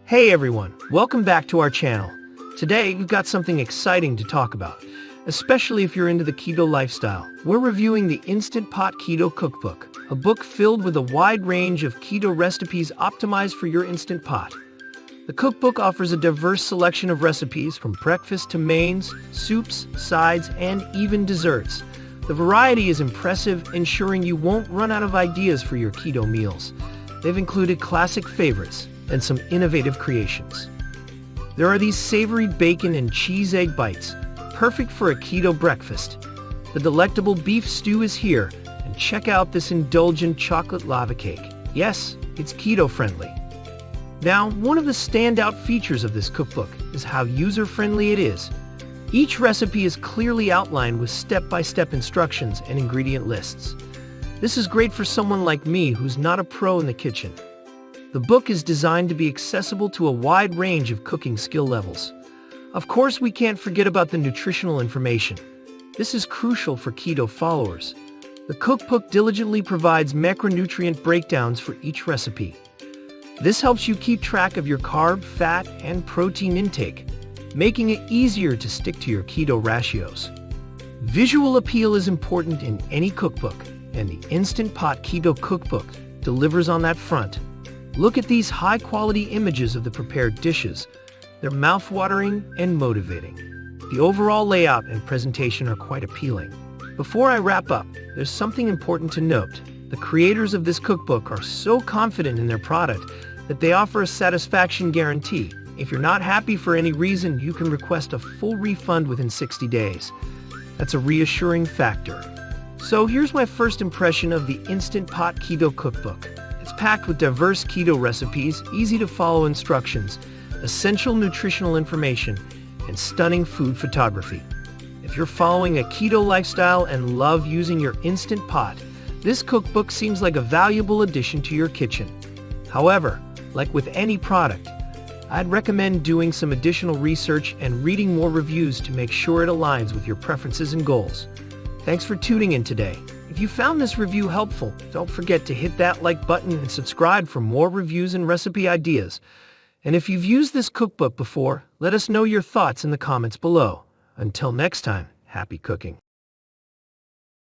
Hey everyone, welcome back to our channel. Today we've got something exciting to talk about, especially if you're into the keto lifestyle. We're reviewing the Instant Pot Keto Cookbook, a book filled with a wide range of keto recipes optimized for your Instant Pot. The cookbook offers a diverse selection of recipes from breakfast to mains, soups, sides, and even desserts. The variety is impressive, ensuring you won't run out of ideas for your keto meals. They've included classic favorites and some innovative creations. There are these savory bacon and cheese egg bites, perfect for a keto breakfast. The delectable beef stew is here, and check out this indulgent chocolate lava cake. Yes, it's keto friendly. Now, one of the standout features of this cookbook is how user-friendly it is. Each recipe is clearly outlined with step-by-step instructions and ingredient lists. This is great for someone like me who's not a pro in the kitchen. The book is designed to be accessible to a wide range of cooking skill levels. Of course, we can't forget about the nutritional information. This is crucial for keto followers. The cookbook diligently provides macronutrient breakdowns for each recipe. This helps you keep track of your carb, fat, and protein intake, making it easier to stick to your keto ratios. Visual appeal is important in any cookbook, and the Instant Pot Keto Cookbook delivers on that front. Look at these high-quality images of the prepared dishes. They're mouth-watering and motivating. The overall layout and presentation are quite appealing. Before I wrap up, there's something important to note. The creators of this cookbook are so confident in their product that they offer a satisfaction guarantee. If you're not happy for any reason, you can request a full refund within 60 days. That's a reassuring factor. So here's my first impression of the Instant Pot Keto Cookbook. It's packed with diverse keto recipes, easy-to-follow instructions, essential nutritional information, and stunning food photography. If you're following a keto lifestyle and love using your Instant Pot, this cookbook seems like a valuable addition to your kitchen. However, like with any product, I'd recommend doing some additional research and reading more reviews to make sure it aligns with your preferences and goals. Thanks for tuning in today. If you found this review helpful, don't forget to hit that like button and subscribe for more reviews and recipe ideas. And if you've used this cookbook before, let us know your thoughts in the comments below. Until next time, happy cooking.